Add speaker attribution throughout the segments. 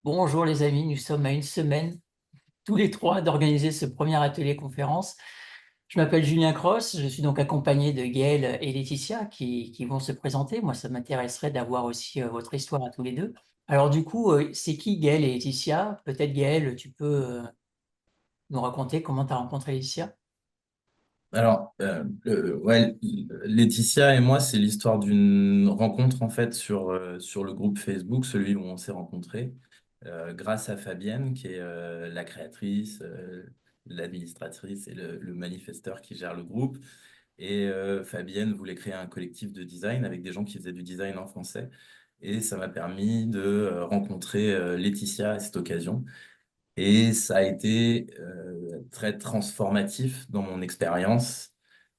Speaker 1: Bonjour les amis, nous sommes à une semaine, tous les trois, d'organiser ce premier atelier conférence. Je m'appelle Julien Cross, je suis donc accompagné de Gaël et Laetitia qui vont se présenter. Moi, ça m'intéresserait d'avoir aussi votre histoire à tous les deux. Alors du coup, c'est qui Gaël et Laetitia? Peut-être Gaël, tu peux nous raconter comment tu as rencontré Laetitia?
Speaker 2: Alors, ouais, Laetitia et moi, c'est l'histoire d'une rencontre en fait sur le groupe Facebook, celui où on s'est rencontrés, grâce à Fabienne, qui est la créatrice, l'administratrice et le manifesteur qui gère le groupe. Et Fabienne voulait créer un collectif de design avec des gens qui faisaient du design en français. Et ça m'a permis de rencontrer Laetitia à cette occasion. Et ça a été très transformatif dans mon expérience.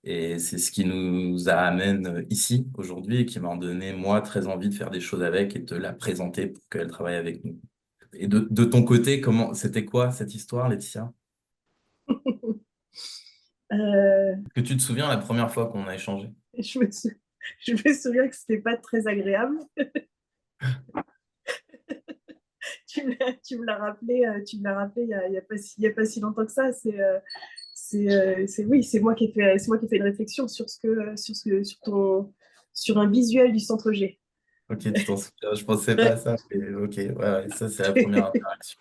Speaker 2: Et c'est ce qui nous amène ici aujourd'hui et qui m'a donné, moi, très envie de faire des choses avec et de la présenter pour qu'elle travaille avec nous. Et de ton côté, c'était quoi cette histoire, Laetitia?
Speaker 1: Euh,
Speaker 2: Que tu te souviens la première fois qu'on a échangé?
Speaker 1: je me sou- je me souviens que c'était pas très agréable. Tu me l'as rappelé il y a pas si longtemps que ça. Oui, c'est moi qui ai fait une réflexion sur un visuel du centre G.
Speaker 2: Ok, tu t'en souviens, je pensais pas à
Speaker 1: Ouais.
Speaker 2: ça, mais ok, ouais, ouais, ça c'est la première interaction.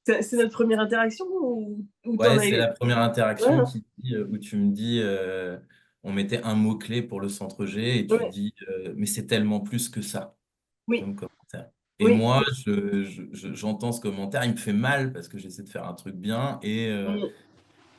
Speaker 1: C'est notre première interaction ou t'en
Speaker 2: Ouais,
Speaker 1: as
Speaker 2: c'est
Speaker 1: eu?
Speaker 2: la première
Speaker 1: Ouais,
Speaker 2: interaction
Speaker 1: hein.
Speaker 2: où tu me dis, on mettait un mot-clé pour le centre G et tu
Speaker 1: Ouais.
Speaker 2: dis, mais c'est tellement plus que ça,
Speaker 1: Oui,
Speaker 2: comme commentaire. Et
Speaker 1: oui.
Speaker 2: moi, j'entends ce commentaire, il me fait mal parce que j'essaie de faire un truc bien
Speaker 1: Mm,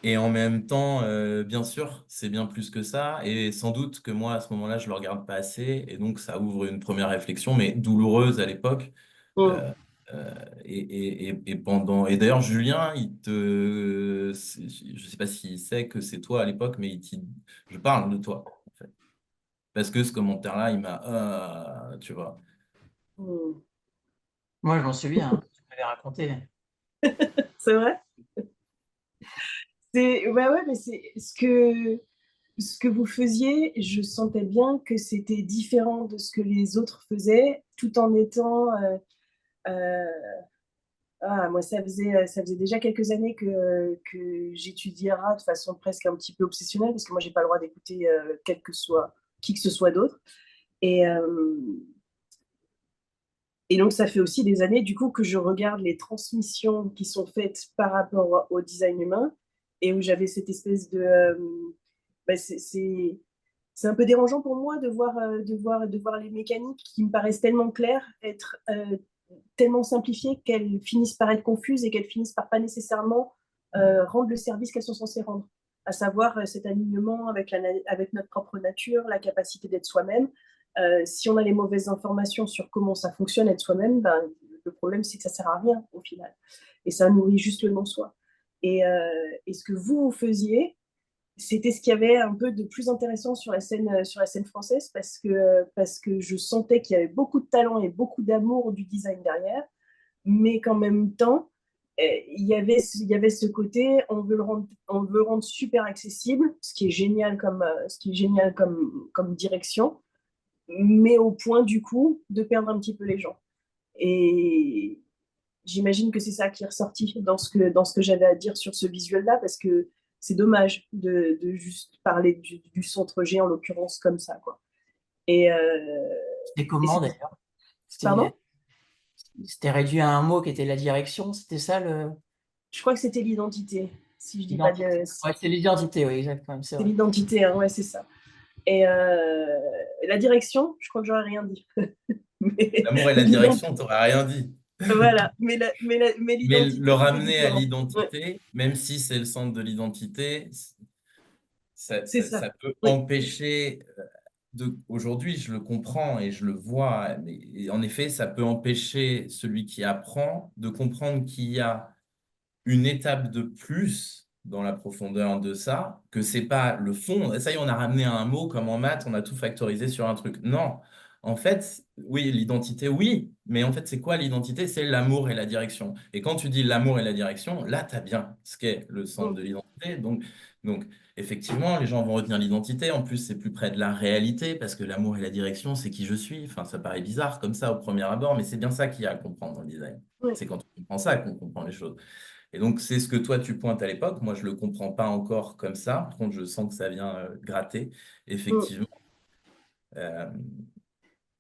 Speaker 2: et en même temps, bien sûr, c'est bien plus que ça et sans doute que moi, à ce moment-là, je le regarde pas assez et donc ça ouvre une première réflexion, mais douloureuse à l'époque.
Speaker 1: mm.
Speaker 2: Euh, et pendant et d'ailleurs Julien je sais pas s'il sait que c'est toi à l'époque mais je parle de toi en fait parce que ce commentaire-là il m'a tu vois.
Speaker 1: Mm. Moi, je m'en souviens, hein, tu m'avais raconté. C'est vrai? Ouais, mais c'est ce que vous faisiez, je sentais bien que c'était différent de ce que les autres faisaient, tout en étant. Euh, Moi, ça faisait déjà quelques années que j'étudie Ara de façon presque un petit peu obsessionnelle, parce que moi, j'ai pas le droit d'écouter quel que soit qui que ce soit d'autre. Et, euh, et donc, ça fait aussi des années, du coup, que je regarde les transmissions qui sont faites par rapport au design humain, et où j'avais cette espèce de. Bah, c'est un peu dérangeant pour moi de voir les mécaniques qui me paraissent tellement claires être tellement simplifiées qu'elles finissent par être confuses et qu'elles finissent par pas nécessairement rendre le service qu'elles sont censées rendre, à savoir cet alignement avec notre propre nature, la capacité d'être soi-même. Si on a les mauvaises informations sur comment ça fonctionne être soi-même, ben, le problème c'est que ça sert à rien au final. Et ça nourrit juste le non-soi. Et ce que vous faisiez, c'était ce qu'il y avait un peu de plus intéressant sur la scène française parce que je sentais qu'il y avait beaucoup de talent et beaucoup d'amour du design derrière, mais qu'en même temps, il y avait ce côté, on veut le rendre super accessible, ce qui est génial comme direction, mais au point du coup de perdre un petit peu les gens. Et j'imagine que c'est ça qui est ressorti dans ce que j'avais à dire sur ce visuel-là, parce que c'est dommage de juste parler du centre G en l'occurrence comme ça, quoi. Et,
Speaker 2: C'était
Speaker 1: et
Speaker 2: comment
Speaker 1: c'était,
Speaker 2: d'ailleurs? C'était
Speaker 1: pardon?
Speaker 2: c'était réduit à un mot qui était la direction, c'était ça le
Speaker 1: Je crois que c'était l'identité, si je dis pas
Speaker 2: l'identité.
Speaker 1: de...
Speaker 2: Ouais, c'est l'identité, oui, exactement, c'est
Speaker 1: C'est
Speaker 2: vrai.
Speaker 1: l'identité, hein, ouais, c'est ça. Et la direction, je crois que j'aurais rien dit. Mais,
Speaker 2: L'amour et
Speaker 1: mais
Speaker 2: la direction, t'aurais rien dit.
Speaker 1: voilà, mais
Speaker 2: Mais le
Speaker 1: l'identité, c'était
Speaker 2: ramener à
Speaker 1: différent. Ouais,
Speaker 2: l'identité, même si c'est le centre de l'identité,
Speaker 1: c'est ça.
Speaker 2: ça peut
Speaker 1: Oui.
Speaker 2: empêcher aujourd'hui, je le comprends et je le vois, mais et en effet, ça peut empêcher celui qui apprend de comprendre qu'il y a une étape de plus dans la profondeur de ça, que c'est pas le fond. Ça y est, on a ramené à un mot comme en maths, on a tout factorisé sur un truc. Non, En fait, oui, l'identité, oui, mais en fait, c'est quoi l'identité? C'est l'amour et la direction. Et quand tu dis l'amour et la direction, là, tu as bien ce qu'est le centre
Speaker 1: Mm,
Speaker 2: de l'identité. Donc, effectivement, les gens vont retenir l'identité. En plus, c'est plus près de la réalité parce que l'amour et la direction, c'est qui je suis. Enfin, ça paraît bizarre comme ça au premier abord, mais c'est bien ça qu'il y a à comprendre dans le design.
Speaker 1: ouais,
Speaker 2: C'est quand on comprend ça qu'on comprend les choses. Et donc, c'est ce que toi, tu pointes à l'époque. Moi, je ne le comprends pas encore comme ça. Par contre, je sens que ça vient gratter,
Speaker 1: mm,
Speaker 2: effectivement. Euh,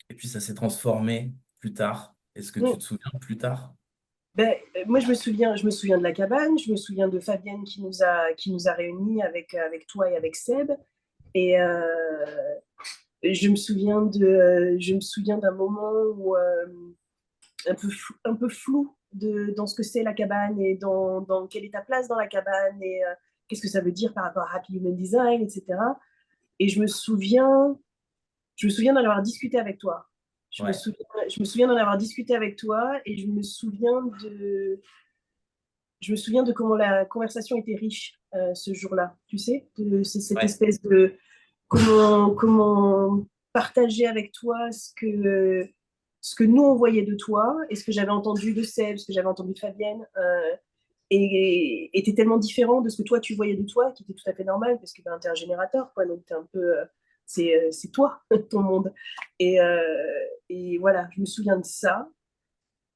Speaker 2: et puis ça s'est transformé plus tard. Est-ce que tu
Speaker 1: ouais.
Speaker 2: te souviens plus tard?
Speaker 1: Ben, moi, je me souviens de la cabane, je me souviens de Fabienne qui nous a réunis avec toi et avec Seb. Et je me souviens d'un moment où, un peu flou dans ce que c'est la cabane et dans quelle est ta place dans la cabane et qu'est-ce que ça veut dire par rapport à Happy Human Design, etc. Et je me souviens d'en avoir discuté avec toi. Je me
Speaker 2: Ouais.
Speaker 1: souviens, je me souviens d'en avoir discuté avec toi et je me souviens de comment la conversation était riche ce jour-là. Tu sais, c'est cette
Speaker 2: Ouais.
Speaker 1: espèce de comment partager avec toi ce que nous on voyait de toi et ce que j'avais entendu de Seb, ce que j'avais entendu de Fabienne. Et était tellement différent de ce que toi tu voyais de toi, qui était tout à fait normal parce que ben, tu es un générateur, quoi, donc t'es un peu, c'est toi, ton monde. Et, euh, et voilà, je me souviens de ça.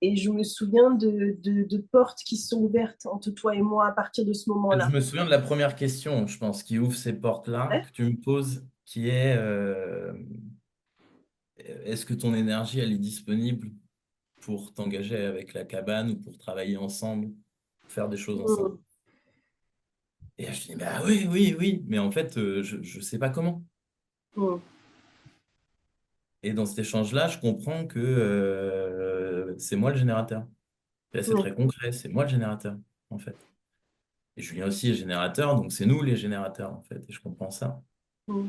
Speaker 1: Et je me souviens de portes qui se sont ouvertes entre toi et moi à partir de ce
Speaker 2: Je
Speaker 1: moment-là.
Speaker 2: me souviens de la première question, je pense, qui ouvre ces portes-là,
Speaker 1: Ouais.
Speaker 2: que tu me poses, qui est est-ce que ton énergie, elle est disponible pour t'engager avec la cabane ou pour travailler ensemble, faire des choses ensemble?
Speaker 1: Mm,
Speaker 2: Et là, je dis, bah oui, oui, oui, mais en fait, je ne sais pas comment.
Speaker 1: mm,
Speaker 2: Et dans cet échange-là, je comprends que c'est moi le générateur. Et là, c'est
Speaker 1: mm,
Speaker 2: très concret, c'est moi le générateur, en fait. Et Julien aussi est générateur, donc c'est nous les générateurs, en fait. Et je comprends ça.
Speaker 1: mm,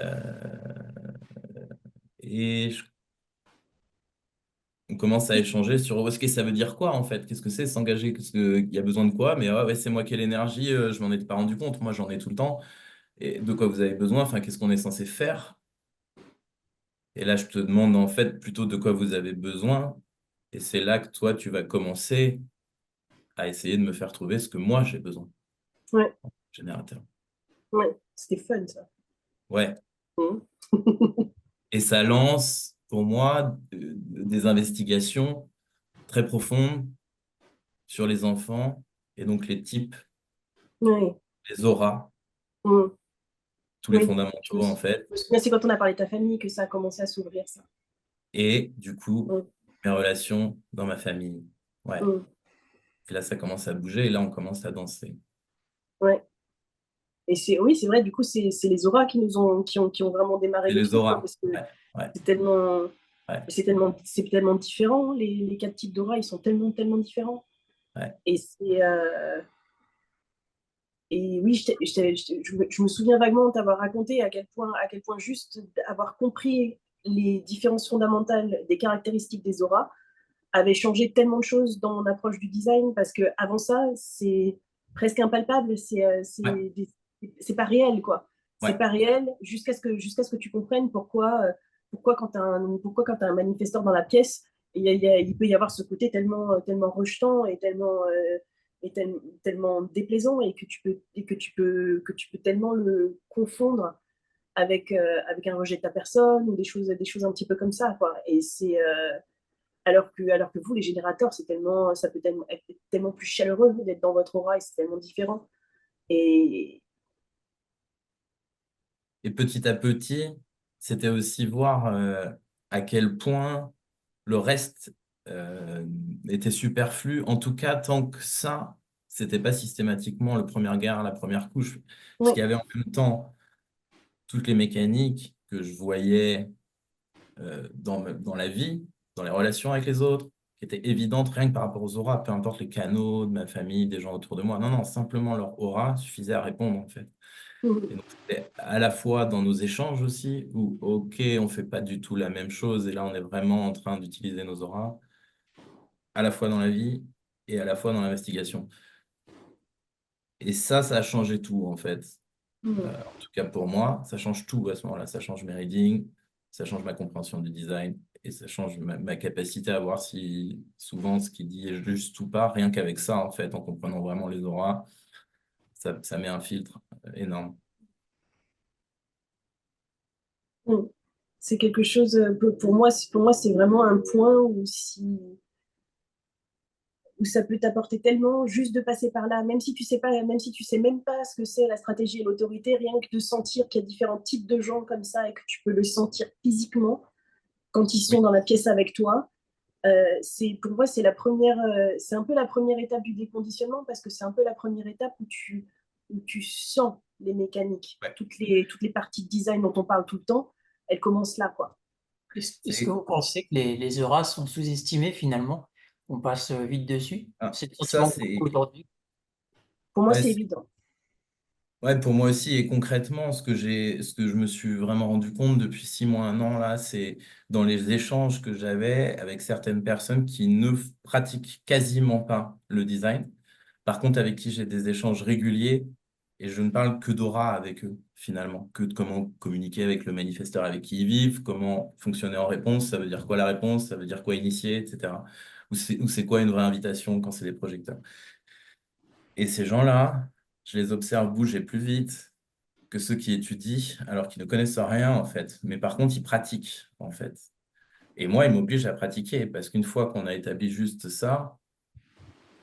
Speaker 2: Euh, et on commence à échanger sur ce que ça veut dire quoi, en fait. Qu'est-ce que c'est s'engager? Qu'est-ce qu'il y a besoin de quoi? Mais ouais, c'est moi qui ai l'énergie, je m'en étais pas rendu compte. Moi, j'en ai tout le temps. Et de quoi vous avez besoin? Enfin, qu'est-ce qu'on est censé faire? Et là, je te demande, en fait, plutôt de quoi vous avez besoin. Et c'est là que toi, tu vas commencer à essayer de me faire trouver ce que moi, j'ai besoin,
Speaker 1: ouais,
Speaker 2: générateur.
Speaker 1: ouais. C'était fun, ça.
Speaker 2: Ouais.
Speaker 1: Mm,
Speaker 2: Et ça lance, pour moi, des investigations très profondes sur les enfants et donc les types,
Speaker 1: ouais,
Speaker 2: les auras,
Speaker 1: mm,
Speaker 2: tous les
Speaker 1: oui. Je me,
Speaker 2: fondamentaux, en
Speaker 1: sou-
Speaker 2: fait.
Speaker 1: je me souviens, c'est quand on a parlé de ta famille que ça a commencé à s'ouvrir, ça.
Speaker 2: Et du coup,
Speaker 1: Mm,
Speaker 2: mes relations dans ma famille. Ouais.
Speaker 1: mm,
Speaker 2: Et là, ça commence à bouger et là, on commence à danser.
Speaker 1: ouais. Et oui, c'est vrai, du coup, c'est les auras qui ont vraiment démarré
Speaker 2: Et
Speaker 1: le
Speaker 2: les
Speaker 1: truc, quoi,
Speaker 2: auras.
Speaker 1: parce que
Speaker 2: Ouais, ouais,
Speaker 1: c'est tellement,
Speaker 2: ouais,
Speaker 1: c'est tellement différent, les quatre types d'aura, ils sont tellement, tellement différents.
Speaker 2: ouais.
Speaker 1: Et et oui, je me souviens vaguement de t'avoir raconté à quel point juste avoir compris les différences fondamentales des caractéristiques des auras avait changé tellement de choses dans mon approche du design, parce que avant ça, c'est presque impalpable,
Speaker 2: Ouais,
Speaker 1: c'est pas réel, quoi. C'est
Speaker 2: ouais.
Speaker 1: pas réel jusqu'à ce que tu comprennes pourquoi quand t'as un manifesteur dans la pièce, il peut y avoir ce côté tellement rejetant et tellement déplaisant, et que tu peux tellement le confondre avec un rejet de ta personne ou des choses un petit peu comme ça, quoi. Et alors que vous, les générateurs, ça peut tellement être tellement plus chaleureux d'être dans votre aura, et c'est tellement différent. Et
Speaker 2: Et petit à petit, c'était aussi voir à quel point le reste euh, était superflu. En tout cas, tant que ça, c'était pas systématiquement le premier regard, la première couche. Parce
Speaker 1: ouais,
Speaker 2: qu'il y avait en même temps toutes les mécaniques que je voyais dans la vie, dans les relations avec les autres, qui étaient évidentes rien que par rapport aux auras, peu importe les canaux de ma famille, des gens autour de moi. Non, non, simplement leur aura suffisait à répondre, en fait. Et donc, c'était à la fois dans nos échanges aussi, où, OK, on fait pas du tout la même chose, et là, on est vraiment en train d'utiliser nos auras, à la fois dans la vie et à la fois dans l'investigation. Et ça a changé tout, en fait. En tout cas, pour moi, ça change tout à ce moment-là. Ça change mes readings, ça change ma compréhension du design et ça change ma capacité à voir si souvent ce qu'il dit est juste ou pas. Rien qu'avec ça, en fait, en comprenant vraiment les auras, ça met un filtre énorme.
Speaker 1: Mm. C'est quelque chose, pour moi, c'est vraiment un point où ça peut t'apporter tellement juste de passer par là, même si tu sais pas, même si tu sais même pas ce que c'est la stratégie et l'autorité, rien que de sentir qu'il y a différents types de gens comme ça et que tu peux le sentir physiquement quand ils sont
Speaker 2: Oui,
Speaker 1: dans la pièce avec toi. Pour moi, c'est un peu la première étape du déconditionnement parce que c'est un peu la première étape où tu sens les mécaniques,
Speaker 2: ouais.
Speaker 1: toutes les parties de design dont on parle tout le temps, elles commencent là, quoi.
Speaker 3: Est-ce que vous pensez que les auras sont sous-estimées finalement? On passe vite dessus?
Speaker 2: Ah,
Speaker 3: C'est le
Speaker 2: ça,
Speaker 3: sentiment
Speaker 2: c'est...
Speaker 3: aujourd'hui.
Speaker 1: Pour moi,
Speaker 2: Ouais,
Speaker 1: c'est évident.
Speaker 2: ouais, pour moi aussi, et concrètement, ce que je me suis vraiment rendu compte depuis 6 mois, un an, là, c'est dans les échanges que j'avais avec certaines personnes qui ne pratiquent quasiment pas le design. Par contre, avec qui j'ai des échanges réguliers, et je ne parle que d'aura avec eux, finalement, que de comment communiquer avec le manifesteur avec qui ils vivent, comment fonctionner en réponse, ça veut dire quoi la réponse, ça veut dire quoi initier, etc. Ou c'est quoi une vraie invitation quand c'est des projecteurs. Et ces gens-là, je les observe bouger plus vite que ceux qui étudient alors qu'ils ne connaissent rien, en fait. Mais par contre, ils pratiquent, en fait. Et moi, ils m'obligent à pratiquer parce qu'une fois qu'on a établi juste ça,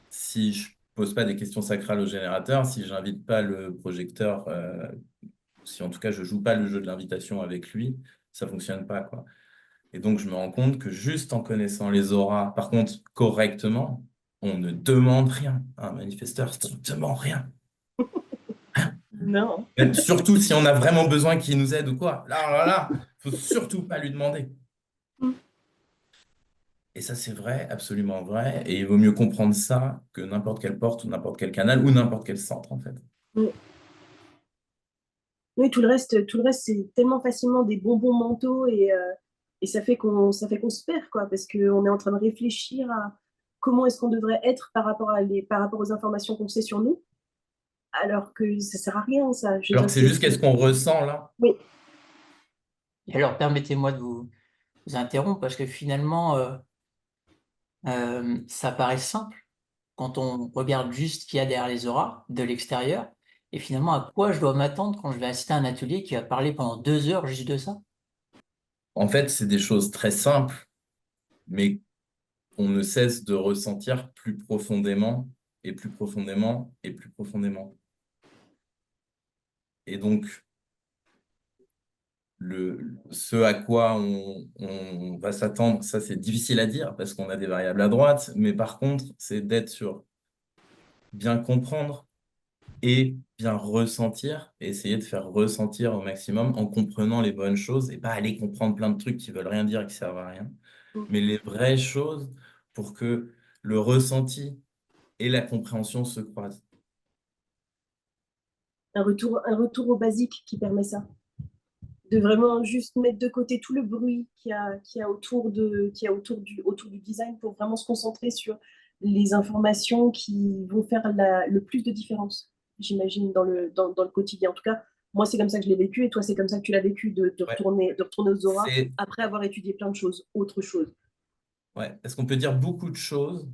Speaker 2: si je pose pas des questions sacrales au générateur, si j'invite pas le projecteur, si en tout cas je joue pas le jeu de l'invitation avec lui, ça fonctionne pas, quoi. Et donc, je me rends compte que juste en connaissant les auras, par contre, correctement, on ne demande rien à un manifesteur, strictement rien.
Speaker 1: Non.
Speaker 2: Même surtout si on a vraiment besoin qu'il nous aide ou quoi. Là, faut surtout pas lui demander. Et ça, c'est vrai, absolument vrai. Et il vaut mieux comprendre ça que n'importe quelle porte ou n'importe quel canal ou n'importe quel centre, en fait.
Speaker 1: Mm. Oui, tout le reste, c'est tellement facilement des bonbons mentaux et ça fait qu'on se perd, quoi, parce qu'on est en train de réfléchir à comment est-ce qu'on devrait être par rapport aux informations qu'on sait sur nous, alors que ça sert à rien, ça. Je veux
Speaker 2: Alors
Speaker 1: dire,
Speaker 2: que c'est juste qu'est-ce qu'on ressent là.
Speaker 1: Oui,
Speaker 3: Et alors, permettez-moi de vous interrompre parce que finalement, ça paraît simple quand on regarde juste ce qu'il y a derrière les auras de l'extérieur. Et finalement, à quoi je dois m'attendre quand je vais assister à un atelier qui va parler pendant 2 heures juste de ça?
Speaker 2: En fait, c'est des choses très simples, mais qu'on ne cesse de ressentir plus profondément et plus profondément et plus profondément. Et donc, ce à quoi on va s'attendre, ça c'est difficile à dire parce qu'on a des variables à droite, mais par contre, c'est d'être sur bien comprendre et bien ressentir, et essayer de faire ressentir au maximum en comprenant les bonnes choses et pas aller comprendre plein de trucs qui veulent rien dire et qui servent à rien, mais les vraies choses pour que le ressenti et la compréhension se croisent.
Speaker 1: un retour au basique qui permet ça. De vraiment juste mettre de côté tout le bruit qu'il y a autour du design pour vraiment se concentrer sur les informations qui vont faire le plus de différence, j'imagine, dans le quotidien. En tout cas, moi, c'est comme ça que je l'ai vécu et toi, c'est comme ça que tu l'as vécu
Speaker 2: Ouais,
Speaker 1: de retourner aux auras
Speaker 2: c'est
Speaker 1: après avoir étudié plein de choses, autre chose.
Speaker 2: ouais, parce qu'on peut dire beaucoup de choses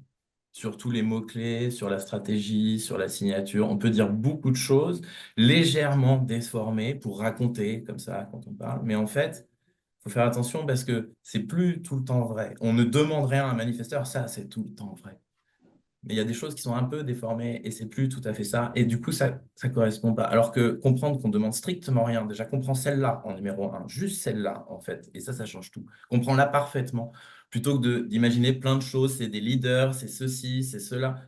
Speaker 2: sur tous les mots-clés, sur la stratégie, sur la signature. On peut dire beaucoup de choses légèrement déformées pour raconter comme ça quand on parle. Mais en fait, il faut faire attention parce que c'est plus tout le temps vrai. On ne demande rien à un manifesteur, ça, c'est tout le temps vrai. Mais il y a des choses qui sont un peu déformées et c'est plus tout à fait ça. Et du coup, ça correspond pas. Alors que comprendre qu'on demande strictement rien, déjà comprends celle-là en numéro un, juste celle-là en fait. Et ça change tout. Comprends-la parfaitement. Plutôt que d'imaginer plein de choses, c'est des leaders, c'est ceci, c'est cela.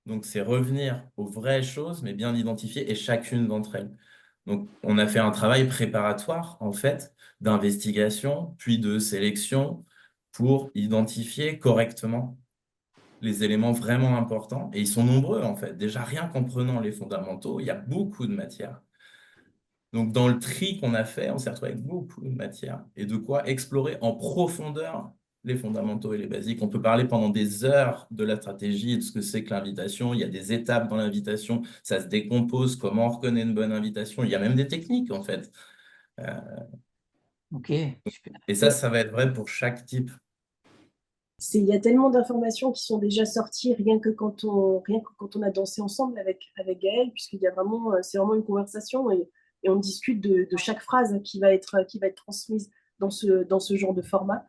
Speaker 2: Donc c'est revenir aux vraies choses, mais bien identifier et chacune d'entre elles. Donc on a fait un travail préparatoire en fait, d'investigation, puis de sélection pour identifier correctement les éléments vraiment importants, et ils sont nombreux en fait. Déjà, rien qu'en prenant les fondamentaux, il y a beaucoup de matière. Donc, dans le tri qu'on a fait, on s'est retrouvé avec beaucoup de matière et de quoi explorer en profondeur les fondamentaux et les basiques. On peut parler pendant des heures de la stratégie et de ce que c'est que l'invitation. Il y a des étapes dans l'invitation, ça se décompose, comment on reconnaît une bonne invitation. Il y a même des techniques en fait. Euh,
Speaker 3: Ok, super.
Speaker 2: Et ça va être vrai pour chaque type.
Speaker 1: Il y a tellement d'informations qui sont déjà sorties rien que quand on a dansé ensemble avec Gaël, puisqu'il y a vraiment, c'est vraiment une conversation et on discute de chaque phrase qui va être transmise dans ce genre de format.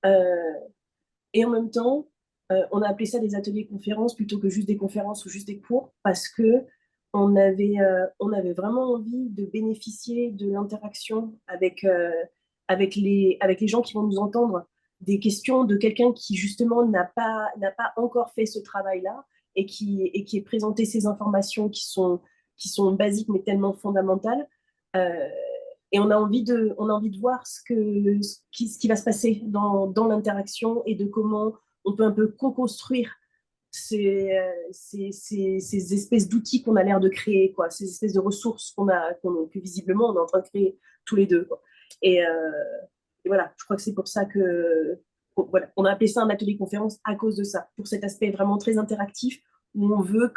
Speaker 1: Euh, et en même temps, on a appelé ça des ateliers conférences plutôt que juste des conférences ou juste des cours parce que on avait vraiment envie de bénéficier de l'interaction avec les gens qui vont nous entendre, des questions de quelqu'un qui justement n'a pas encore fait ce travail-là et qui est présenté ces informations qui sont basiques mais tellement fondamentales. Euh, et on a envie de voir ce qui va se passer dans l'interaction et de comment on peut un peu co-construire ces espèces d'outils qu'on a l'air de créer, quoi, ces espèces de ressources que visiblement on est en train de créer tous les deux. Quoi. Et, euh, et voilà, je crois que c'est pour ça que voilà, on a appelé ça un atelier conférence à cause de ça, pour cet aspect vraiment très interactif où on veut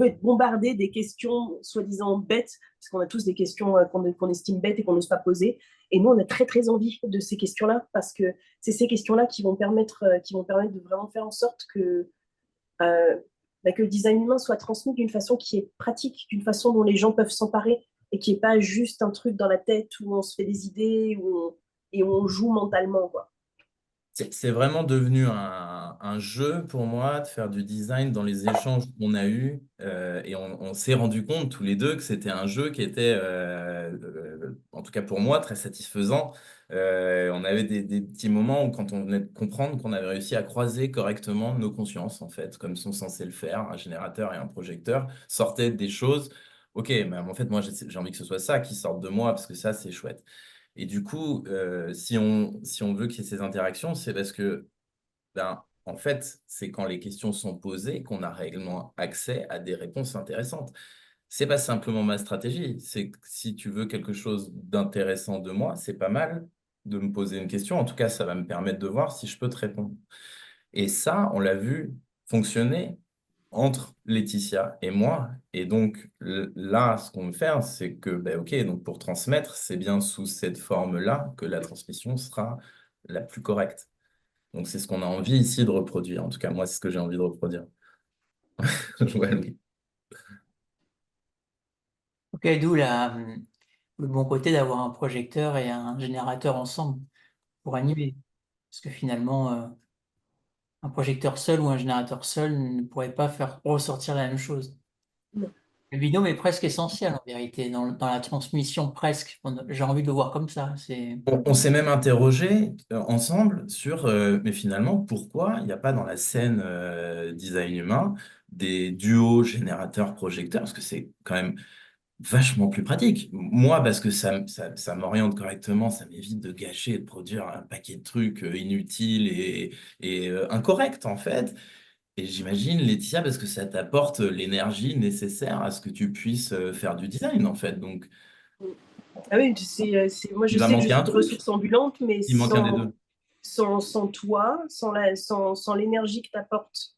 Speaker 1: être bombardé des questions soi-disant bêtes, parce qu'on a tous des questions qu'on estime bêtes et qu'on n'ose pas poser. Et nous, on a très, très envie de ces questions-là, parce que c'est ces questions-là qui vont permettre de vraiment faire en sorte euh, que le design humain soit transmis d'une façon qui est pratique, d'une façon dont les gens peuvent s'emparer et qui n'est pas juste un truc dans la tête où on se fait des idées et où on joue mentalement, quoi.
Speaker 2: C'est vraiment devenu un jeu pour moi de faire du design dans les échanges qu'on a eus. Et on s'est rendu compte tous les deux que c'était un jeu qui était, en tout cas pour moi, très satisfaisant. On avait des petits moments où quand on venait de comprendre qu'on avait réussi à croiser correctement nos consciences, en fait, comme sont censés le faire, un générateur et un projecteur, sortaient des choses. Ok, mais en fait, moi, j'ai envie que ce soit ça qui sorte de moi parce que ça, c'est chouette. Et du coup, si on veut qu'il y ait ces interactions, c'est parce que, ben, en fait, c'est quand les questions sont posées qu'on a réellement accès à des réponses intéressantes. C'est pas simplement ma stratégie, c'est que si tu veux quelque chose d'intéressant de moi, c'est pas mal de me poser une question. En tout cas, ça va me permettre de voir si je peux te répondre. Et ça, on l'a vu fonctionner entre Laetitia et moi. Et donc là, ce qu'on veut faire, c'est que, ben, ok, donc pour transmettre, c'est bien sous cette forme-là que la transmission sera la plus correcte. Donc c'est ce qu'on a envie ici de reproduire. En tout cas, moi, c'est ce que j'ai envie de reproduire. Ouais, oui.
Speaker 3: Ok, d'où le bon côté d'avoir un projecteur et un générateur ensemble pour animer. Parce que finalement, un projecteur seul ou un générateur seul ne pourrait pas faire ressortir la même chose. Le binôme est presque essentiel en vérité, dans la transmission presque. J'ai envie de le voir comme ça.
Speaker 2: On s'est même interrogé ensemble sur, mais finalement, pourquoi il n'y a pas dans la scène design humain des duos générateurs-projecteurs, parce que c'est quand même vachement plus pratique. Moi, parce que ça m'oriente correctement, ça m'évite de gâcher et de produire un paquet de trucs inutiles et incorrects, en fait. Et j'imagine, Laetitia, parce que ça t'apporte l'énergie nécessaire à ce que tu puisses faire du design, en fait. Donc,
Speaker 1: Ah oui, moi je
Speaker 2: il va
Speaker 1: sais que je
Speaker 2: manquer
Speaker 1: suis
Speaker 2: un
Speaker 1: une
Speaker 2: truc.
Speaker 1: ressource ambulante, mais
Speaker 2: Il manque un des deux.
Speaker 1: sans toi, sans l'énergie que tu apportes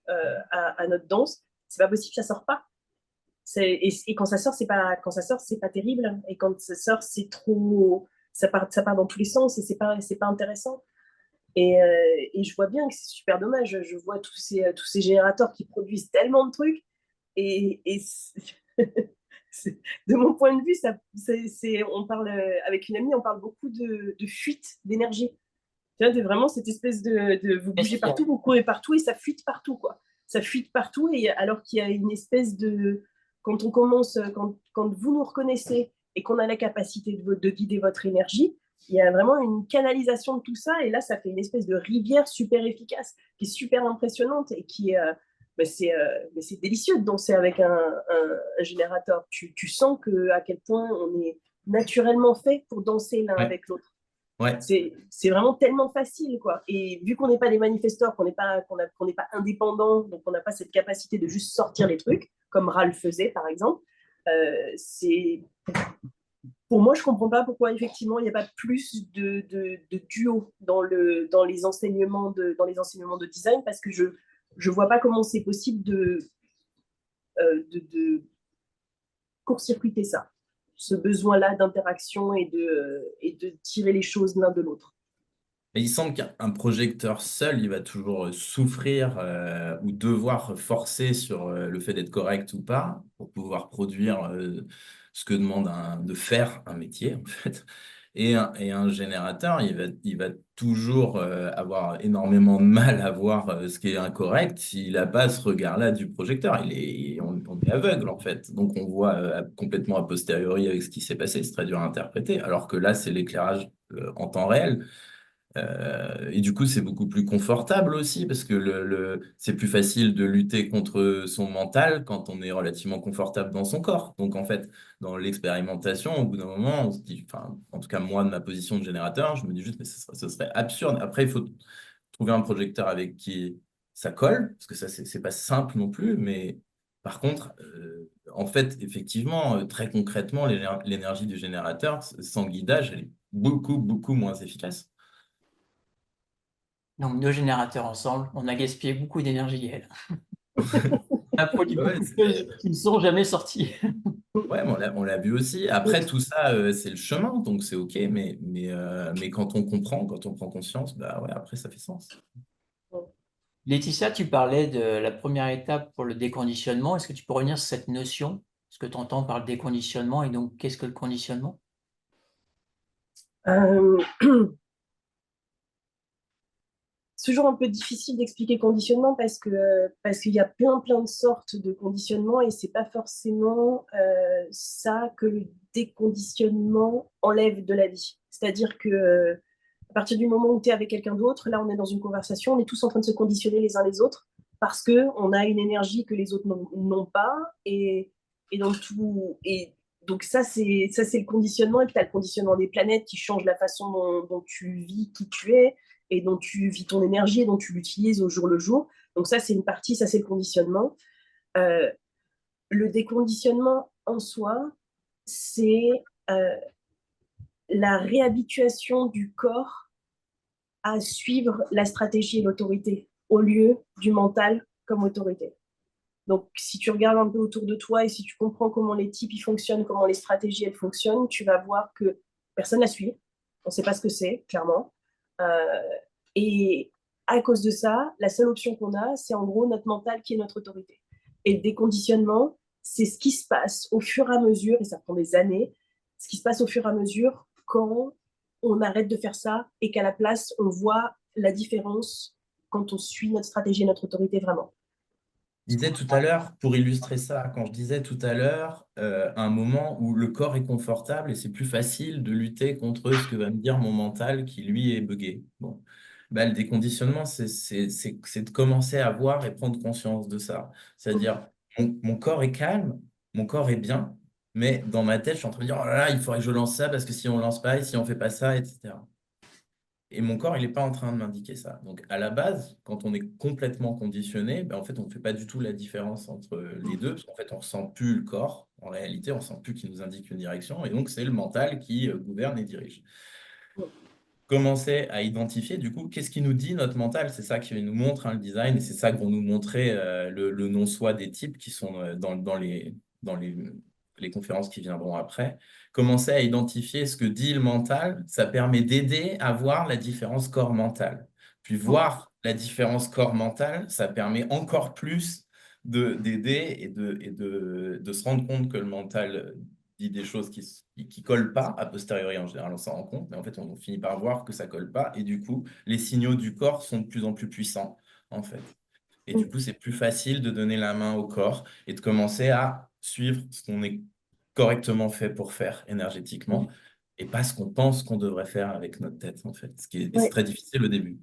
Speaker 1: à notre danse, c'est pas possible que ça sort pas. Et quand ça sort, quand ça sort, c'est pas terrible. Et quand ça sort, c'est trop, ça part dans tous les sens et c'est pas intéressant. Et je vois bien que c'est super dommage. Je vois tous ces générateurs qui produisent tellement de trucs. Et de mon point de vue, on parle, avec une amie, on parle beaucoup de fuite d'énergie. Tu vois, de vraiment cette espèce de vous bougez
Speaker 3: Gaspillage.
Speaker 1: partout, vous courez partout et ça fuite partout, quoi. Ça fuite partout, et alors qu'il y a une espèce de. Quand on commence, quand vous nous reconnaissez et qu'on a la capacité de guider votre énergie, il y a vraiment une canalisation de tout ça, et là, ça fait une espèce de rivière super efficace, qui est super impressionnante et qui est. C'est délicieux de danser avec un générateur. Tu sens à quel point on est naturellement fait pour danser l'un
Speaker 2: Ouais,
Speaker 1: avec l'autre.
Speaker 2: ouais,
Speaker 1: C'est vraiment tellement facile, quoi. Et vu qu'on n'est pas des manifesteurs, qu'on n'est pas indépendants, donc on n'a pas cette capacité de juste sortir les trucs, comme Ral faisait, par exemple, c'est pour moi, je comprends pas pourquoi effectivement il n'y a pas plus de duo dans les enseignements de design, parce que je vois pas comment c'est possible de court-circuiter ça. ce besoin-là d'interaction et de tirer les choses l'un de l'autre.
Speaker 2: Mais il semble qu'un projecteur seul, il va toujours souffrir ou devoir forcer sur le fait d'être correct ou pas pour pouvoir produire ce que demande de faire un métier, en fait. Et un générateur, il va toujours avoir énormément de mal à voir ce qui est incorrect s'il n'a pas ce regard-là du projecteur. On est aveugle, en fait. Donc, on voit complètement a posteriori avec ce qui s'est passé. C'est très dur à interpréter. Alors que là, c'est l'éclairage en temps réel. Et du coup, c'est beaucoup plus confortable aussi parce que c'est plus facile de lutter contre son mental quand on est relativement confortable dans son corps. Donc, en fait, dans l'expérimentation, au bout d'un moment, on se dit, enfin, en tout cas, moi, de ma position de générateur, je me dis juste, mais ce serait absurde. Après, il faut trouver un projecteur avec qui ça colle, parce que ça, c'est pas simple non plus. Mais par contre, en fait, effectivement, très concrètement, l'énergie du générateur, sans guidage, elle est beaucoup, beaucoup moins efficace.
Speaker 3: Donc, 2 générateurs ensemble, on a gaspillé beaucoup d'énergie, elle. On a produit
Speaker 2: Ouais,
Speaker 3: beaucoup de choses qui ne sont jamais sorties.
Speaker 2: ouais, mais on l'a vu aussi. Après, tout ça, c'est le chemin, donc c'est OK. Mais quand on comprend, quand on prend conscience, bah ouais, après, ça fait sens.
Speaker 3: Laetitia, tu parlais de la première étape pour le déconditionnement. Est-ce que tu peux revenir sur cette notion, ce que tu entends par le déconditionnement et donc qu'est-ce que le conditionnement?
Speaker 1: Euh, C'est toujours un peu difficile d'expliquer conditionnement parce qu'il y a plein de sortes de conditionnement et c'est pas forcément ça que le déconditionnement enlève de la vie. C'est-à-dire que à partir du moment où tu es avec quelqu'un d'autre, là on est dans une conversation, on est tous en train de se conditionner les uns les autres parce qu'on a une énergie que les autres n'ont pas et donc ça c'est le conditionnement et puis tu as le conditionnement des planètes qui change la façon dont tu vis qui tu es et dont tu vis ton énergie et dont tu l'utilises au jour le jour. Donc ça, c'est une partie, ça, c'est le conditionnement. Euh, le déconditionnement en soi, c'est euh, la réhabituation du corps à suivre la stratégie et l'autorité au lieu du mental comme autorité. Donc, si tu regardes un peu autour de toi et si tu comprends comment les types ils fonctionnent, comment les stratégies elles fonctionnent, tu vas voir que personne ne la suit. On ne sait pas ce que c'est, clairement. Euh, et à cause de ça, la seule option qu'on a, c'est en gros notre mental qui est notre autorité. Et le déconditionnement, c'est ce qui se passe au fur et à mesure, et ça prend des années, ce qui se passe au fur et à mesure quand on arrête de faire ça et qu'à la place, on voit la différence quand on suit notre stratégie et notre autorité vraiment.
Speaker 2: Je disais tout à l'heure, pour illustrer ça, quand je disais tout à l'heure, un moment où le corps est confortable et c'est plus facile de lutter contre ce que va me dire mon mental qui, lui, est buggé. Bon. Bah, le déconditionnement, c'est de commencer à voir et prendre conscience de ça. C'est-à-dire, mon corps est calme, mon corps est bien, mais dans ma tête, je suis en train de dire, oh là là, il faudrait que je lance ça parce que si on ne lance pas et si on ne fait pas ça, etc. Et mon corps, il n'est pas en train de m'indiquer ça. Donc, à la base, quand on est complètement conditionné, ben, en fait, on ne fait pas du tout la différence entre les deux, parce qu'en fait, on ne ressent plus le corps. En réalité, on ne sent plus qu'il nous indique une direction. Et donc, c'est le mental qui gouverne et dirige. Commencer à identifier, du coup, qu'est-ce qui nous dit notre mental? C'est ça qui nous montre le design, et c'est ça que vont nous montrer le non-soi des types qui sont dans les conférences qui viendront après. Commencer à identifier ce que dit le mental, ça permet d'aider à voir la différence corps-mental. Puis voir la différence corps-mental, ça permet encore plus d'aider et de se rendre compte que le mental dit des choses qui collent pas, a posteriori en général on s'en rend compte, mais en fait on finit par voir que ça colle pas, et du coup les signaux du corps sont de plus en plus puissants en fait. Et du coup c'est plus facile de donner la main au corps et de commencer à suivre ce qu'on est correctement fait pour faire énergétiquement, et pas ce qu'on pense qu'on devrait faire avec notre tête en fait, et c'est
Speaker 1: Ouais,
Speaker 2: très difficile au début.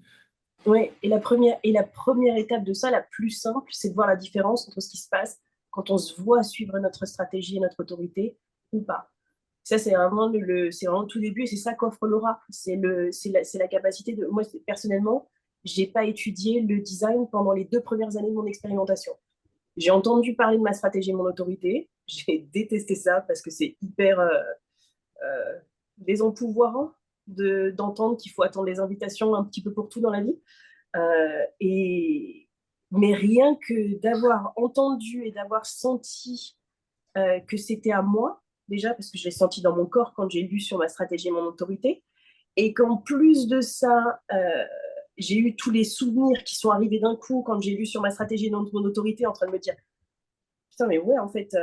Speaker 1: ouais. Et la première étape de ça, la plus simple, c'est de voir la différence entre ce qui se passe quand on se voit suivre notre stratégie et notre autorité ou pas. Ça, c'est vraiment c'est vraiment le tout début et c'est ça qu'offre Laura. C'est la capacité de. Moi, personnellement, j'ai pas étudié le design pendant les 2 premières années de mon expérimentation. J'ai entendu parler de ma stratégie et mon autorité. J'ai détesté ça parce que c'est hyper désempouvoirant d'entendre qu'il faut attendre les invitations un petit peu pour tout dans la vie. Mais rien que d'avoir entendu et d'avoir senti que c'était à moi déjà, parce que je l'ai senti dans mon corps quand j'ai lu sur ma stratégie et mon autorité. Et qu'en plus de ça, j'ai eu tous les souvenirs qui sont arrivés d'un coup quand j'ai lu sur ma stratégie et mon autorité en train de me dire, putain, mais ouais, en fait,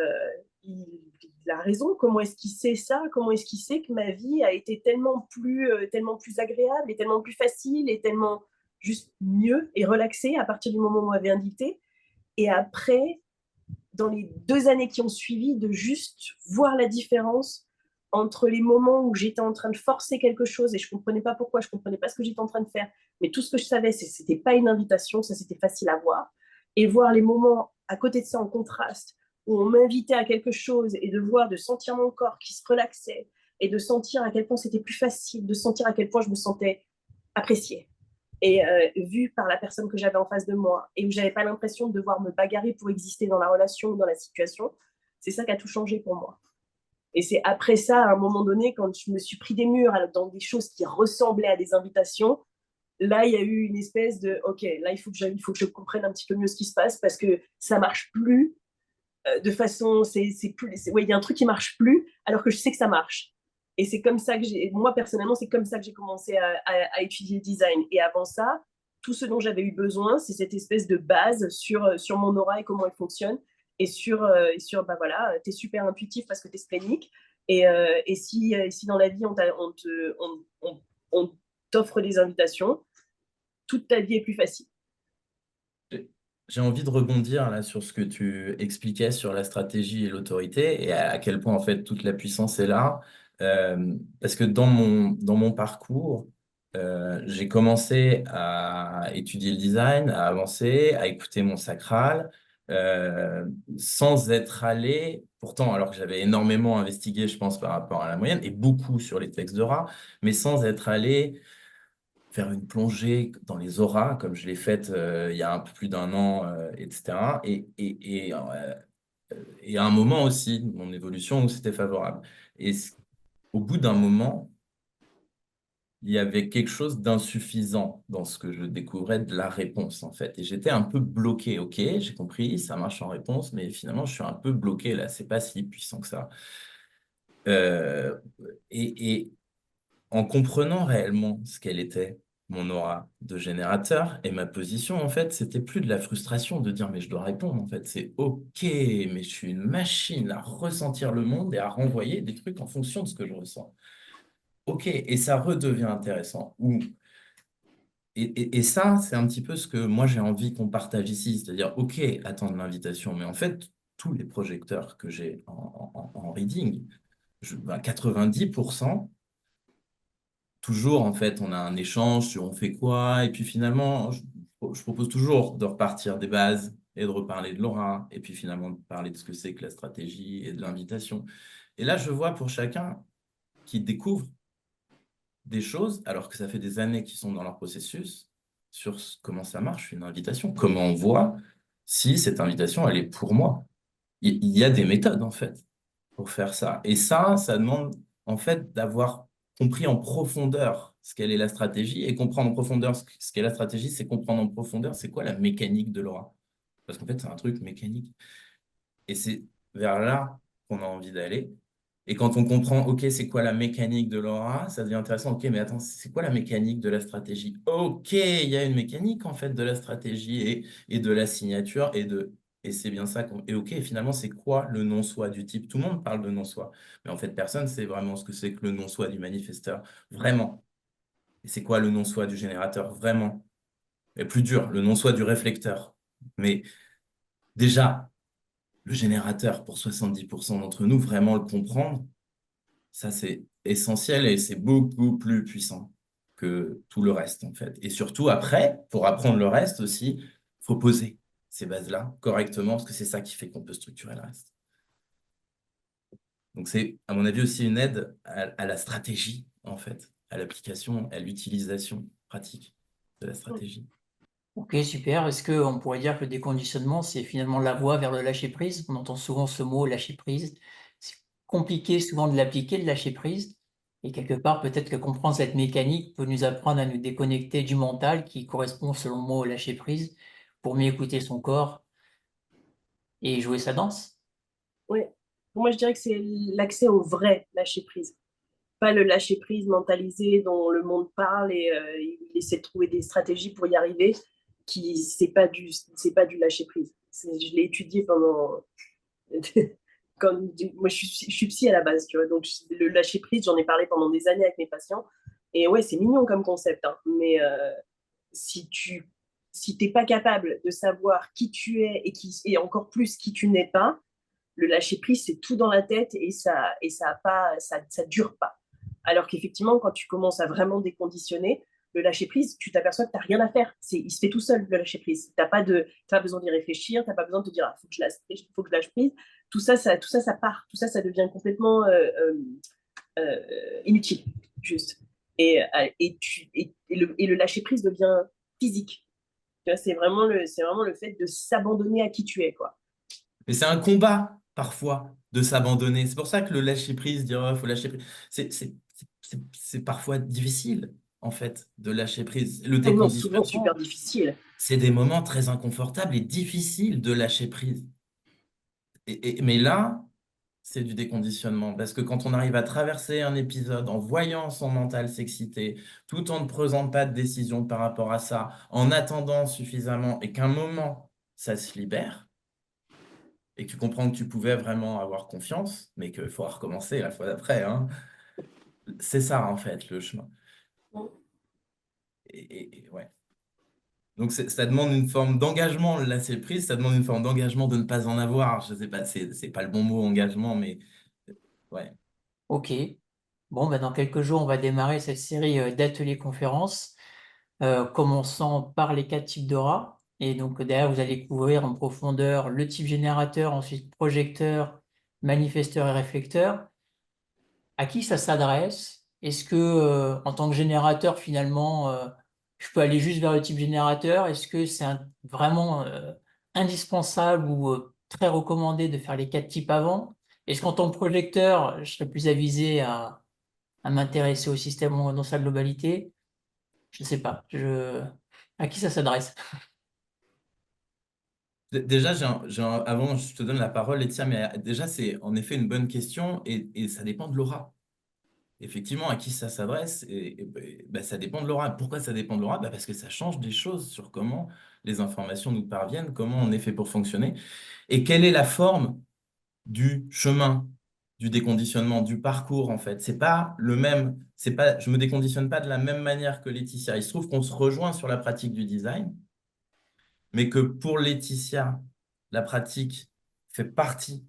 Speaker 1: il a raison. Comment est-ce qu'il sait ça? Comment est-ce qu'il sait que ma vie a été tellement plus agréable et tellement plus facile et tellement juste mieux et relaxée à partir du moment où on m'avait invité. Et après, dans les 2 années qui ont suivi, de juste voir la différence entre les moments où j'étais en train de forcer quelque chose et je ne comprenais pas pourquoi, je ne comprenais pas ce que j'étais en train de faire, mais tout ce que je savais, ce n'était pas une invitation, ça c'était facile à voir, et voir les moments à côté de ça en contraste, où on m'invitait à quelque chose et de sentir mon corps qui se relaxait et de sentir à quel point c'était plus facile, de sentir à quel point je me sentais appréciée et vue par la personne que j'avais en face de moi et où j'avais pas l'impression de devoir me bagarrer pour exister dans la relation ou dans la situation, c'est ça qui a tout changé pour moi. Et c'est après ça, à un moment donné, quand je me suis pris des murs dans des choses qui ressemblaient à des invitations, là, il y a eu une espèce de, OK, là, il faut que je comprenne un petit peu mieux ce qui se passe parce que ça marche plus de façon, ouais, il y a un truc qui marche plus alors que je sais que ça marche. Et c'est comme ça que moi personnellement, c'est comme ça que j'ai commencé à étudier le design. Et avant ça, tout ce dont j'avais eu besoin, c'est cette espèce de base sur mon aura et comment elle fonctionne. Et sur bah voilà, t'es super intuitif parce que t'es splénique. Et si dans la vie, on t'offre des invitations, toute ta vie est plus facile.
Speaker 2: J'ai envie de rebondir là sur ce que tu expliquais sur la stratégie et l'autorité et à quel point en fait toute la puissance est là. Parce que dans mon parcours, j'ai commencé à étudier le design, à avancer, à écouter mon sacral, euh, sans être allé, pourtant alors que j'avais énormément investigué, je pense, par rapport à la moyenne, et beaucoup sur les textes de Ra, mais sans être allé faire une plongée dans les auras, comme je l'ai faite il y a un peu plus d'un an, etc. Et à un moment aussi, de mon évolution, où c'était favorable. Au bout d'un moment, il y avait quelque chose d'insuffisant dans ce que je découvrais de la réponse, en fait. Et j'étais un peu bloqué. OK, j'ai compris, ça marche en réponse, mais finalement, je suis un peu bloqué là. C'est pas si puissant que ça. Euh, et en comprenant réellement ce qu'elle était, mon aura de générateur et ma position, en fait, c'était plus de la frustration de dire mais je dois répondre, en fait, c'est OK, mais je suis une machine à ressentir le monde et à renvoyer des trucs en fonction de ce que je ressens. OK, et ça redevient intéressant. Et ça, c'est un petit peu ce que moi j'ai envie qu'on partage ici, c'est-à-dire OK, attendre l'invitation, mais en fait, tous les projecteurs que j'ai en reading, 90%, toujours, en fait, on a un échange sur on fait quoi. Et puis finalement, je propose toujours de repartir des bases et de reparler de l'aura. Et puis finalement, de parler de ce que c'est que la stratégie et de l'invitation. Et là, je vois pour chacun qui découvre des choses, alors que ça fait des années qu'ils sont dans leur processus, sur comment ça marche, une invitation. Comment on voit si cette invitation, elle est pour moi. Il y a des méthodes, en fait, pour faire ça. Et ça demande, en fait, d'avoir compris en profondeur ce qu'elle est la stratégie. Et comprendre en profondeur ce qu'est la stratégie, c'est comprendre en profondeur c'est quoi la mécanique de l'aura. Parce qu'en fait, c'est un truc mécanique. Et c'est vers là qu'on a envie d'aller. Et quand on comprend, OK, c'est quoi la mécanique de l'aura, ça devient intéressant. OK, mais attends, c'est quoi la mécanique de la stratégie? OK, il y a une mécanique en fait de la stratégie et de la signature et c'est bien ça. Et OK, finalement, c'est quoi le non-soi du type? Tout le monde parle de non-soi, mais en fait, personne ne sait vraiment ce que c'est que le non-soi du manifesteur. Vraiment. Et c'est quoi le non-soi du générateur? Vraiment. Et plus dur, le non-soi du réflecteur. Mais déjà, le générateur, pour 70% d'entre nous, vraiment le comprendre, ça c'est essentiel et c'est beaucoup plus puissant que tout le reste en fait. Et surtout après, pour apprendre le reste aussi, faut poser ces bases-là correctement parce que c'est ça qui fait qu'on peut structurer le reste. Donc c'est à mon avis aussi une aide à la stratégie en fait, à l'application, à l'utilisation pratique de la stratégie.
Speaker 3: Ok, super. Est-ce qu'on pourrait dire que le déconditionnement, c'est finalement la voie vers le lâcher-prise? On entend souvent ce mot lâcher-prise. C'est compliqué souvent de l'appliquer, le lâcher-prise. Et quelque part, peut-être que comprendre cette mécanique peut nous apprendre à nous déconnecter du mental qui correspond, selon moi, au lâcher-prise pour mieux écouter son corps et jouer sa danse.
Speaker 1: Ouais. pour moi, je dirais que c'est l'accès au vrai lâcher-prise. Pas le lâcher-prise mentalisé dont le monde parle et il essaie de trouver des stratégies pour y arriver, qui c'est pas du lâcher-prise. Je l'ai étudié pendant... moi, je suis psy à la base, tu vois, donc le lâcher-prise, j'en ai parlé pendant des années avec mes patients. Et ouais, c'est mignon comme concept, hein, mais si tu si t'es pas capable de savoir qui tu es et encore plus qui tu n'es pas, le lâcher prise c'est tout dans la tête et ça a pas ça dure pas. Alors qu'effectivement quand tu commences à vraiment déconditionner le lâcher prise, tu t'aperçois que tu n'as rien à faire. Il se fait tout seul le lâcher prise. Tu n'as pas besoin d'y réfléchir, tu n'as pas besoin de te dire ah, faut que je lâche prise. Tout ça, ça part. Tout ça, ça devient complètement inutile, juste. Et le lâcher prise devient physique. C'est vraiment le fait de s'abandonner à qui tu es, quoi.
Speaker 2: Mais c'est un combat, parfois, de s'abandonner. C'est pour ça que le lâcher-prise, dire il faut lâcher prise, c'est parfois difficile, en fait, de lâcher prise. Le
Speaker 1: Non, souvent super
Speaker 2: déconditionnement,
Speaker 1: difficile.
Speaker 2: c'est des moments très inconfortables et difficiles de lâcher prise. Mais là, c'est du déconditionnement. Parce que quand on arrive à traverser un épisode en voyant son mental s'exciter, tout en ne prenant pas de décision par rapport à ça, en attendant suffisamment et qu'un moment, ça se libère, et que tu comprends que tu pouvais vraiment avoir confiance, mais qu'il faut recommencer la fois d'après, hein. C'est ça, en fait, le chemin. Ouais. Donc, ça demande une forme d'engagement, le lâcher prise, ça demande une forme d'engagement de ne pas en avoir. Je ne sais pas, c'est pas le bon mot, engagement, mais ouais.
Speaker 3: Ok. Bon, dans quelques jours, on va démarrer cette série d'ateliers conférences, commençant par les 4 types d'aura. Et donc, derrière, vous allez couvrir en profondeur le type générateur, ensuite projecteur, manifesteur et réflecteur. À qui ça s'adresse? Est-ce que, en tant que générateur, finalement, je peux aller juste vers le type générateur? Est-ce que c'est vraiment indispensable ou très recommandé de faire les 4 types avant? Est-ce qu'en tant que projecteur, je serais plus avisé à m'intéresser au système dans sa globalité? Je ne sais pas. À qui ça s'adresse?
Speaker 2: Déjà, avant, je te donne la parole, Laetitia, mais déjà, c'est en effet une bonne question et ça dépend de l'aura. Effectivement, à qui ça s'adresse, bah, ça dépend de l'aura. Pourquoi ça dépend de l'aura? Bah, parce que ça change des choses sur comment les informations nous parviennent, comment on est fait pour fonctionner, et quelle est la forme du chemin, du déconditionnement, du parcours, en fait. C'est pas le même, je me déconditionne pas de la même manière que Laetitia. Il se trouve qu'on se rejoint sur la pratique du design, mais que pour Laetitia, la pratique fait partie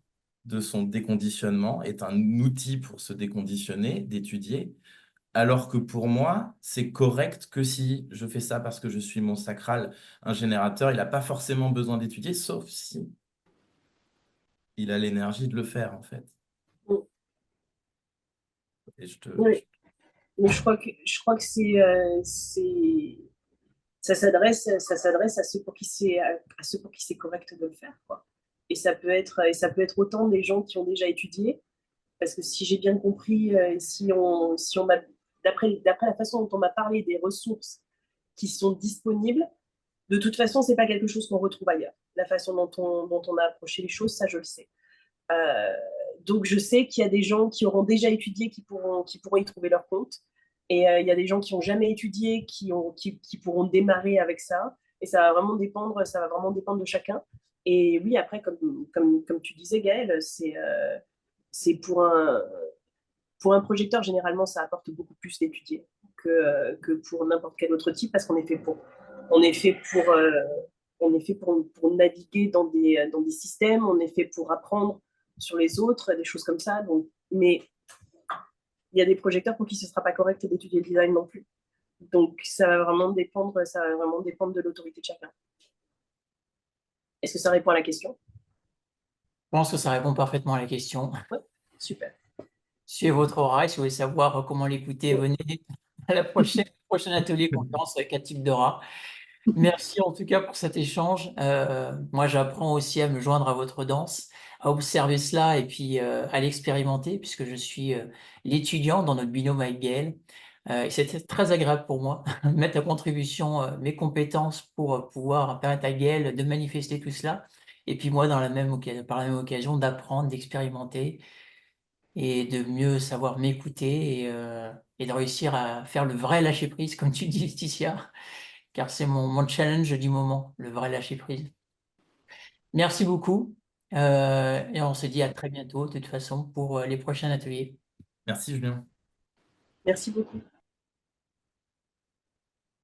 Speaker 2: de son déconditionnement, est un outil pour se déconditionner, d'étudier, alors que pour moi, c'est correct que si je fais ça parce que je suis mon sacral, un générateur, il n'a pas forcément besoin d'étudier, sauf si il a l'énergie de le faire, en fait. Et
Speaker 1: Oui, mais je crois que ça s'adresse à ceux pour qui c'est correct de le faire, quoi. Et ça peut être autant des gens qui ont déjà étudié, parce que si j'ai bien compris, si on m'a, d'après la façon dont on m'a parlé des ressources qui sont disponibles, de toute façon, c'est pas quelque chose qu'on retrouve ailleurs. La façon dont on a approché les choses, ça, je le sais. Euh, donc, je sais qu'il y a des gens qui auront déjà étudié qui pourront y trouver leur compte. Et il y a des gens qui n'ont jamais étudié qui pourront démarrer avec ça. Et ça va vraiment dépendre de chacun. Et oui, après, comme tu disais, Gaël, c'est pour un projecteur, généralement, ça apporte beaucoup plus d'étudier que pour n'importe quel autre type, parce qu'on est fait pour. On est fait pour naviguer dans des systèmes, on est fait pour apprendre sur les autres, des choses comme ça. Donc, mais il y a des projecteurs pour qui ce ne sera pas correct d'étudier le design non plus. Donc, ça va vraiment dépendre de l'autorité de chacun. Est-ce que ça répond à la question?
Speaker 3: Je pense que ça répond parfaitement à la question.
Speaker 1: Ouais, super.
Speaker 3: Suivez votre aura et si vous voulez savoir comment l'écouter, venez à la prochaine atelier conférence avec 4 types d'aura. Merci en tout cas pour cet échange. Moi, j'apprends aussi à me joindre à votre danse, à observer cela et puis à l'expérimenter puisque je suis l'étudiant dans notre binôme avec Gaël. Et c'était très agréable pour moi de mettre à contribution mes compétences pour pouvoir permettre à Gaël de manifester tout cela Et puis moi, par la même occasion, d'apprendre, d'expérimenter et de mieux savoir m'écouter et de réussir à faire le vrai lâcher-prise, comme tu dis, Laetitia, car c'est mon challenge du moment, le vrai lâcher-prise. Merci beaucoup et on se dit à très bientôt, de toute façon, pour les prochains ateliers.
Speaker 2: Merci Julien.
Speaker 1: Merci beaucoup.